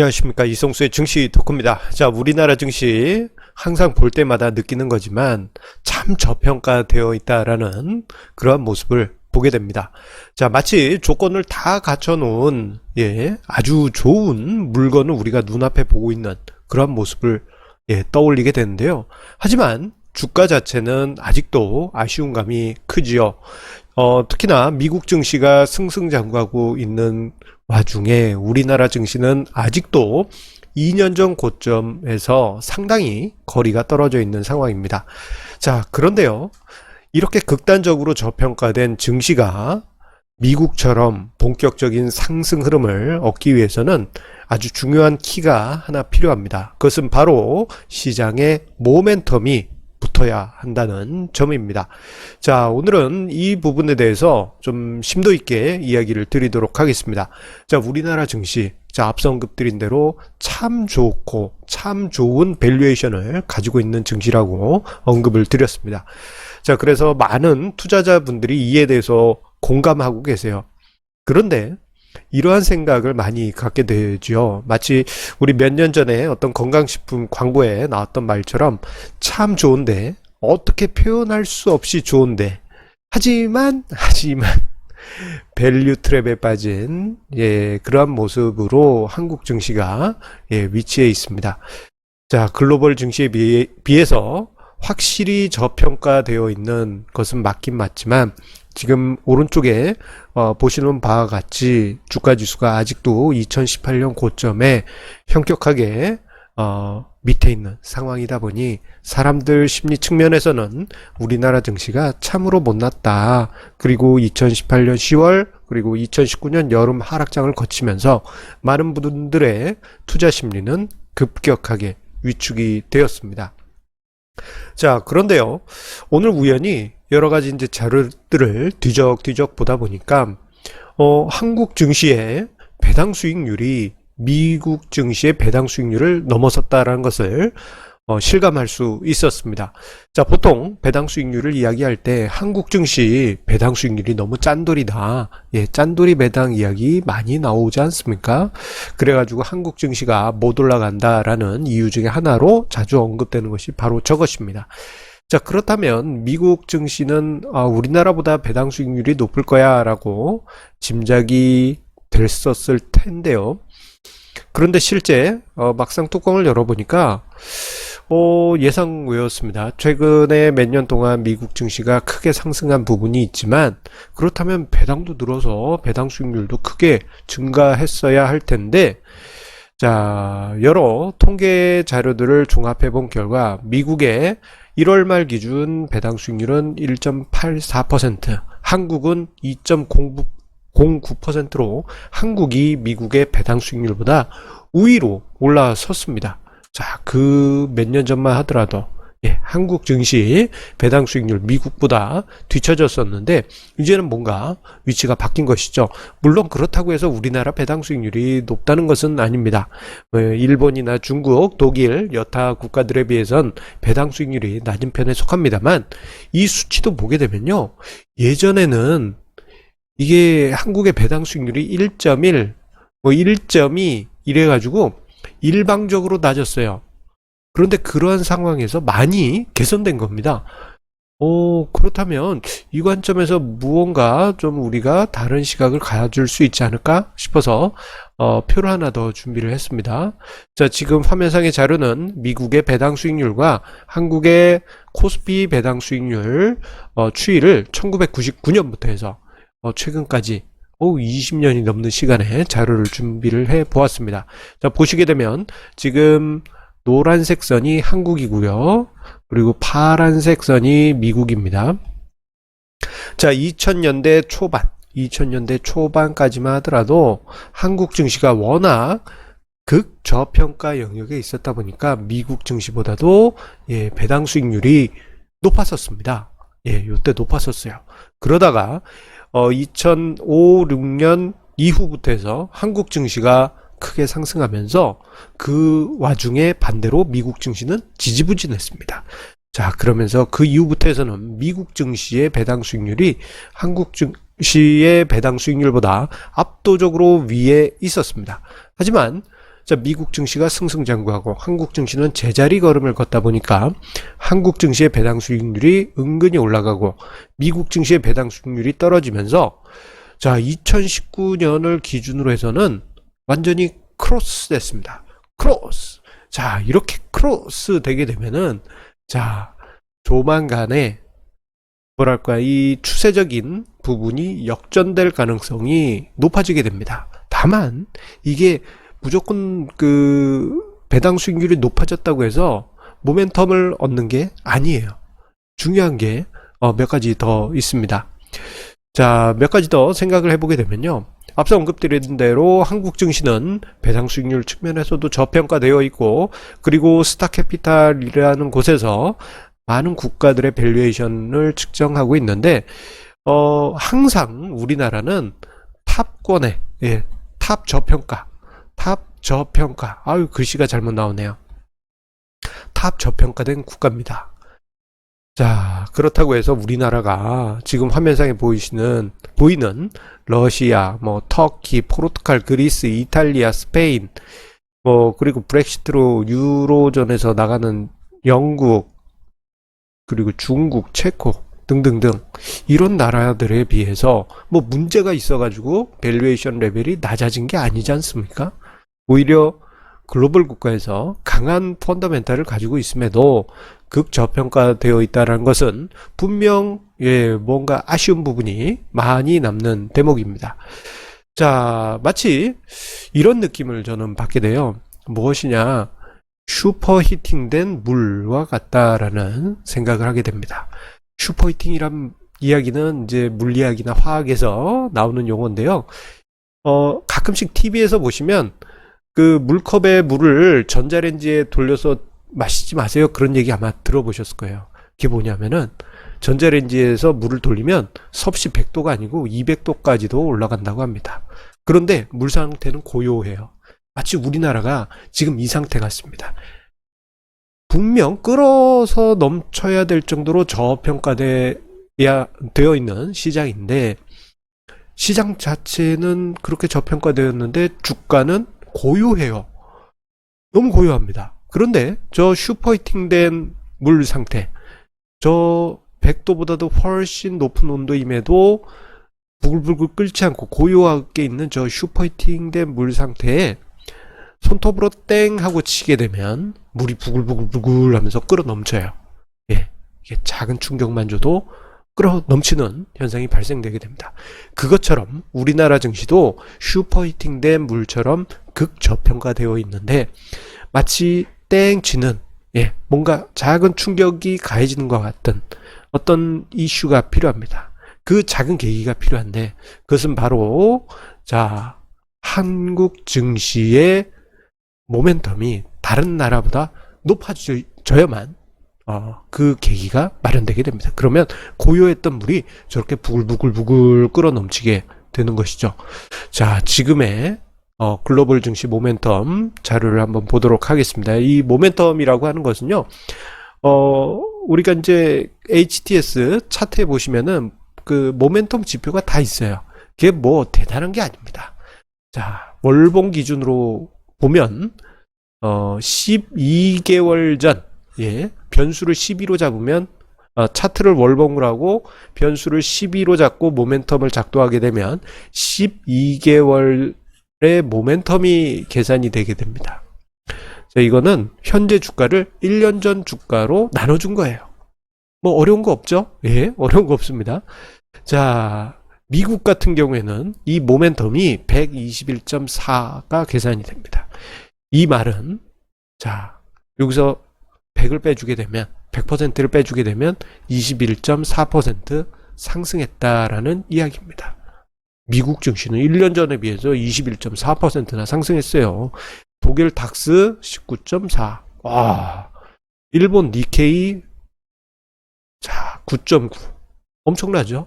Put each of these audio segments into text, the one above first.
안녕하십니까, 이성수의 증시 덕후입니다. 자, 우리나라 증시 항상 볼 때마다 느끼는 거지만 참 저평가되어 있다라는 그러한 모습을 보게 됩니다. 자, 마치 조건을 다 갖춰 놓은 아주 좋은 물건을 우리가 눈앞에 보고 있는 그러한 모습을 떠올리게 되는데요. 하지만 주가 자체는 아직도 아쉬운 감이 크지요. 특히나 미국 증시가 승승장구하고 있는 와중에 우리나라 증시는 아직도 2년 전 고점에서 상당히 거리가 떨어져 있는 상황입니다. 자, 그런데요, 이렇게 극단적으로 저평가된 증시가 미국처럼 본격적인 상승 흐름을 얻기 위해서는 아주 중요한 키가 하나 필요합니다. 그것은 바로 시장의 모멘텀이 붙어야 한다는 점입니다. 자, 오늘은 이 부분에 대해서 좀 심도 있게 이야기를 드리도록 하겠습니다. 자, 우리나라 증시, 자, 앞서 언급드린 대로 참 좋고 참 좋은 밸류에이션을 가지고 있는 증시라고 언급을 드렸습니다. 자, 그래서 많은 투자자분들이 이에 대해서 공감하고 계세요. 그런데 이러한 생각을 많이 갖게 되죠. 마치 우리 몇 년 전에 어떤 건강식품 광고에 나왔던 말처럼 참 좋은데 어떻게 표현할 수 없이 좋은데 하지만 밸류 트랩에 빠진 그러한 모습으로 한국 증시가 위치해 있습니다. 자, 글로벌 증시에 비해서 확실히 저평가되어 있는 것은 맞긴 맞지만 지금 오른쪽에 보시는 바와 같이 주가지수가 아직도 2018년 고점에 현격하게 밑에 있는 상황이다 보니 사람들 심리 측면에서는 우리나라 증시가 참으로 못났다. 그리고 2018년 10월 그리고 2019년 여름 하락장을 거치면서 많은 분들의 투자 심리는 급격하게 위축이 되었습니다. 자, 그런데요, 오늘 우연히 여러 가지 이제 자료들을 뒤적뒤적 보다 보니까 한국 증시의 배당 수익률이 미국 증시의 배당 수익률을 넘어섰다라는 것을 실감할 수 있었습니다. 자, 보통 배당 수익률을 이야기할 때 한국 증시 배당 수익률이 너무 짠돌이다. 짠돌이 배당 이야기 많이 나오지 않습니까? 그래가지고 한국 증시가 못 올라간다라는 이유 중에 하나로 자주 언급되는 것이 바로 저것입니다. 자, 그렇다면 미국 증시는 우리나라보다 배당 수익률이 높을 거야 라고 짐작이 됐었을 텐데요. 그런데 실제 막상 뚜껑을 열어보니까 예상 외였습니다. 최근에 몇 년 동안 미국 증시가 크게 상승한 부분이 있지만 그렇다면 배당도 늘어서 배당 수익률도 크게 증가했어야 할 텐데, 자, 여러 통계 자료들을 종합해 본 결과 미국의 1월 말 기준 배당 수익률은 1.84%, 한국은 2.09%로 한국이 미국의 배당 수익률보다 우위로 올라섰습니다. 자, 그 몇 년 전만 하더라도 한국 증시 배당 수익률 미국보다 뒤처졌었는데 이제는 뭔가 위치가 바뀐 것이죠. 물론 그렇다고 해서 우리나라 배당 수익률이 높다는 것은 아닙니다. 일본이나 중국, 독일, 여타 국가들에 비해선 배당 수익률이 낮은 편에 속합니다만 이 수치도 보게 되면요, 예전에는 이게 한국의 배당 수익률이 1.1, 1.2 이래가지고 일방적으로 낮았어요. 그런데 그러한 상황에서 많이 개선된 겁니다. 그렇다면 이 관점에서 무언가 좀 우리가 다른 시각을 가질 수 있지 않을까 싶어서 표를 하나 더 준비를 했습니다. 자, 지금 화면상의 자료는 미국의 배당 수익률과 한국의 코스피 배당 수익률 추이를 1999년부터 해서 최근까지 20년이 넘는 시간에 자료를 준비를 해 보았습니다. 자, 보시게 되면 지금 노란색 선이 한국이고요. 그리고 파란색 선이 미국입니다. 자, 2000년대 초반까지만 하더라도 한국 증시가 워낙 극저평가 영역에 있었다 보니까 미국 증시보다도 배당 수익률이 높았었습니다. 요때 높았었어요. 그러다가 2005, 6년 이후부터 해서 한국 증시가 크게 상승하면서 그 와중에 반대로 미국 증시는 지지부진했습니다. 자, 그러면서 그 이후부터 해서는 미국 증시의 배당 수익률이 한국 증시의 배당 수익률보다 압도적으로 위에 있었습니다. 하지만 자, 미국 증시가 승승장구하고 한국 증시는 제자리 걸음을 걷다 보니까 한국 증시의 배당 수익률이 은근히 올라가고 미국 증시의 배당 수익률이 떨어지면서 자, 2019년을 기준으로 해서는 완전히 크로스 됐습니다. 크로스. 자, 이렇게 크로스 되게 되면은 자, 조만간에 뭐랄까 이 추세적인 부분이 역전될 가능성이 높아지게 됩니다. 다만 이게 무조건 그 배당 수익률이 높아졌다고 해서 모멘텀을 얻는 게 아니에요. 중요한 게 몇 가지 더 있습니다. 자, 몇 가지 더 생각을 해보게 되면요. 앞서 언급드린 대로 한국 증시는 배당 수익률 측면에서도 저평가되어 있고, 그리고 스타캐피탈이라는 곳에서 많은 국가들의 밸류에이션을 측정하고 있는데, 항상 우리나라는 탑권에, 예, 탑 저평가, 아유, 글씨가 잘못 나오네요. 탑 저평가된 국가입니다. 자, 그렇다고 해서 우리나라가 지금 화면상에 보이는 러시아, 뭐 터키, 포르투갈, 그리스, 이탈리아, 스페인, 뭐 그리고 브렉시트로 유로존에서 나가는 영국, 그리고 중국, 체코 등등등 이런 나라들에 비해서 뭐 문제가 있어가지고 밸류에이션 레벨이 낮아진 게 아니지 않습니까? 오히려 글로벌 국가에서 강한 펀더멘탈을 가지고 있음에도 극저평가되어 있다는 것은 분명 뭔가 아쉬운 부분이 많이 남는 대목입니다. 자, 마치 이런 느낌을 저는 받게 돼요. 무엇이냐, 슈퍼히팅된 물과 같다라는 생각을 하게 됩니다. 슈퍼히팅이란 이야기는 이제 물리학이나 화학에서 나오는 용어인데요. 가끔씩 TV에서 보시면 그 물컵에 물을 전자레인지에 돌려서 마시지 마세요. 그런 얘기 아마 들어보셨을 거예요. 그게 뭐냐면은 전자레인지에서 물을 돌리면 섭씨 100도가 아니고 200도까지도 올라간다고 합니다. 그런데 물 상태는 고요해요. 마치 우리나라가 지금 이 상태 같습니다. 분명 끓어서 넘쳐야 될 정도로 저평가되어 있는 시장인데 시장 자체는 그렇게 저평가되었는데 주가는 고요해요. 너무 고요합니다. 그런데 저 슈퍼히팅된 물 상태, 저 100도보다도 훨씬 높은 온도임에도 부글부글 끓지 않고 고요하게 있는 저 슈퍼히팅된 물 상태에 손톱으로 땡 하고 치게 되면 물이 부글부글 하면서 끓어 넘쳐요. 예, 이게 작은 충격만 줘도 끓어 넘치는 현상이 발생되게 됩니다. 그것처럼 우리나라 증시도 슈퍼히팅된 물처럼 극저평가되어 있는데 마치 땡 치는 뭔가 작은 충격이 가해지는 것 같은 어떤 이슈가 필요합니다. 그 작은 계기가 필요한데 그것은 바로 자, 한국 증시의 모멘텀이 다른 나라보다 높아져야만 그 계기가 마련되게 됩니다. 그러면 고요했던 물이 저렇게 부글부글 끓어 넘치게 되는 것이죠. 자, 지금의 글로벌 증시 모멘텀 자료를 한번 보도록 하겠습니다. 이 모멘텀이라고 하는 것은요, 우리가 이제 HTS 차트에 보시면은 그 모멘텀 지표가 다 있어요. 그게 뭐 대단한 게 아닙니다. 자, 월봉 기준으로 보면 12개월 전, 변수를 12로 잡으면 차트를 월봉을 하고 변수를 12로 잡고 모멘텀을 작동하게 되면 12개월의 모멘텀이 계산이 되게 됩니다. 자, 이거는 현재 주가를 1년 전 주가로 나눠준 거예요. 뭐 어려운 거 없죠? 어려운 거 없습니다. 자, 미국 같은 경우에는 이 모멘텀이 121.4가 계산이 됩니다. 이 말은 자, 여기서 100을 빼주게 되면 100%를 빼주게 되면 21.4% 상승했다라는 이야기입니다. 미국 증시는 1년 전에 비해서 21.4%나 상승했어요. 독일 닥스 19.4. 와, 일본 니케이 자 9.9. 엄청나죠?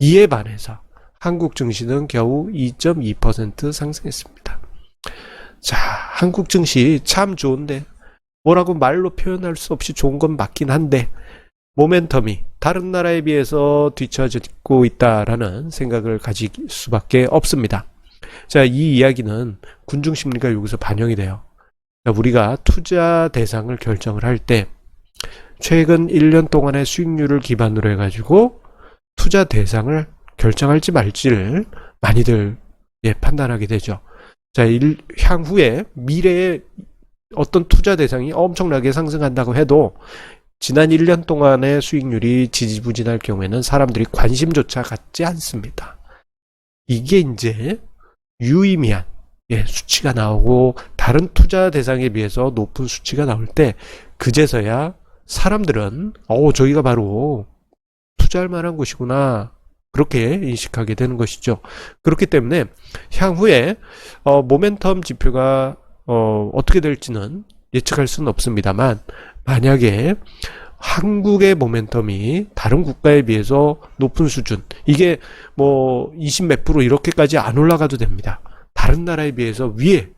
이에 반해서 한국 증시는 겨우 2.2% 상승했습니다. 자, 한국 증시 참 좋은데 뭐라고 말로 표현할 수 없이 좋은 건 맞긴 한데 모멘텀이 다른 나라에 비해서 뒤처지고 있다라는 생각을 가질 수밖에 없습니다. 자, 이 이야기는 군중 심리가 여기서 반영이 돼요. 자, 우리가 투자 대상을 결정을 할 때 최근 1년 동안의 수익률을 기반으로 해가지고 투자 대상을 결정할지 말지를 많이들 판단하게 되죠. 자, 향후에 미래에 어떤 투자 대상이 엄청나게 상승한다고 해도 지난 1년 동안의 수익률이 지지부진할 경우에는 사람들이 관심조차 갖지 않습니다. 이게 이제 유의미한 수치가 나오고 다른 투자 대상에 비해서 높은 수치가 나올 때 그제서야 사람들은 저기가 바로 투자할 만한 곳이구나 그렇게 인식하게 되는 것이죠. 그렇기 때문에 향후에 모멘텀 지표가 어떻게 될지는 예측할 수는 없습니다만 만약에 한국의 모멘텀이 다른 국가에 비해서 높은 수준 이게 뭐 20 몇 프로 이렇게까지 안 올라가도 됩니다. 다른 나라에 비해서 위에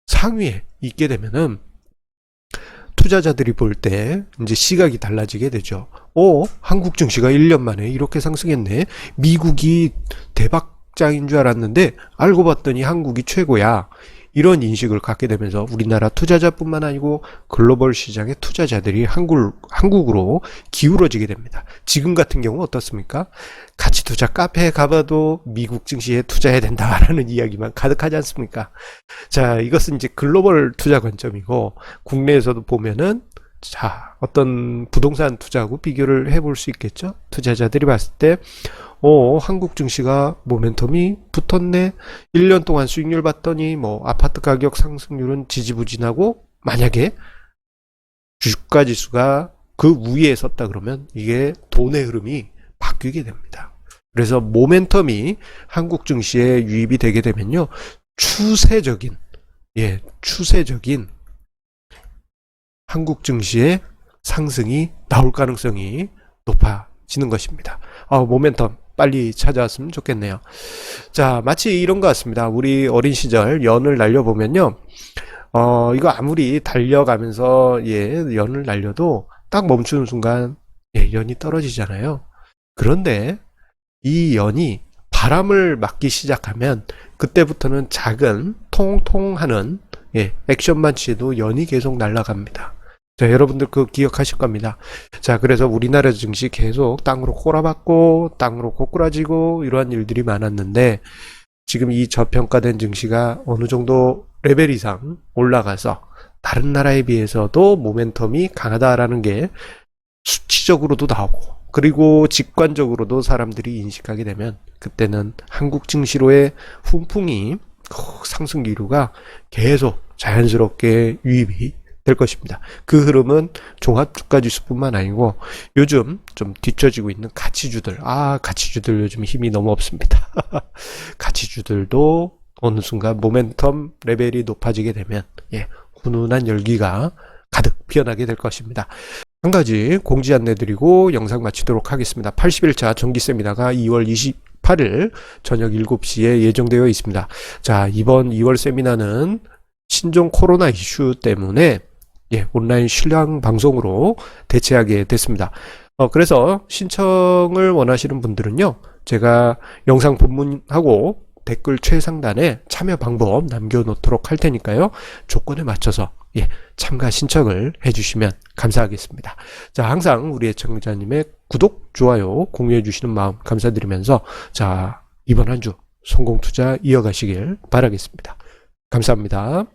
상위에 있게 되면은 투자자들이 볼 때 이제 시각이 달라지게 되죠. 한국 증시가 1년 만에 이렇게 상승했네. 미국이 대박장인 줄 알았는데 알고 봤더니 한국이 최고야. 이런 인식을 갖게 되면서 우리나라 투자자뿐만 아니고 글로벌 시장의 투자자들이 한국으로 기울어지게 됩니다. 지금 같은 경우 어떻습니까? 가치 투자 카페에 가봐도 미국 증시에 투자해야 된다라는 이야기만 가득하지 않습니까? 자, 이것은 이제 글로벌 투자 관점이고 국내에서도 보면은 자, 어떤 부동산 투자하고 비교를 해볼 수 있겠죠? 투자자들이 봤을 때 한국 증시가 모멘텀이 붙었네. 1년 동안 수익률 봤더니 뭐 아파트 가격 상승률은 지지부진하고 만약에 주가 지수가 그 위에 섰다 그러면 이게 돈의 흐름이 바뀌게 됩니다. 그래서 모멘텀이 한국 증시에 유입이 되게 되면요. 추세적인 한국 증시의 상승이 나올 가능성이 높아지는 것입니다. 모멘텀 빨리 찾아왔으면 좋겠네요. 자, 마치 이런 것 같습니다. 우리 어린 시절 연을 날려보면요. 이거 아무리 달려가면서 연을 날려도 딱 멈추는 순간 연이 떨어지잖아요. 그런데 이 연이 바람을 맞기 시작하면 그때부터는 작은 통통하는 액션만 취해도 연이 계속 날아갑니다. 자, 여러분들 그거 기억하실 겁니다. 자, 그래서 우리나라 증시 계속 땅으로 꼬라박고 땅으로 고꾸라지고 이러한 일들이 많았는데 지금 이 저평가된 증시가 어느 정도 레벨 이상 올라가서 다른 나라에 비해서도 모멘텀이 강하다라는 게 수치적으로도 나오고 그리고 직관적으로도 사람들이 인식하게 되면 그때는 한국 증시로의 훈풍이 상승 기류가 계속 자연스럽게 유입이 될 것입니다. 그 흐름은 종합주가지수뿐만 아니고 요즘 좀 뒤처지고 있는 가치주들 가치주들 요즘 힘이 너무 없습니다. 가치주들도 어느 순간 모멘텀 레벨이 높아지게 되면 훈훈한 열기가 가득 피어나게 될 것입니다. 한 가지 공지 안내 드리고 영상 마치도록 하겠습니다. 81차 정기 세미나가 2월 28일 저녁 7시에 예정되어 있습니다. 자, 이번 2월 세미나는 신종 코로나 이슈 때문에 온라인 실황 방송으로 대체하게 됐습니다. 그래서 신청을 원하시는 분들은요, 제가 영상 본문하고 댓글 최상단에 참여 방법 남겨놓도록 할 테니까요, 조건에 맞춰서 참가 신청을 해주시면 감사하겠습니다. 자, 항상 우리 애청자님의 구독, 좋아요, 공유해 주시는 마음 감사드리면서 자, 이번 한 주 성공 투자 이어가시길 바라겠습니다. 감사합니다.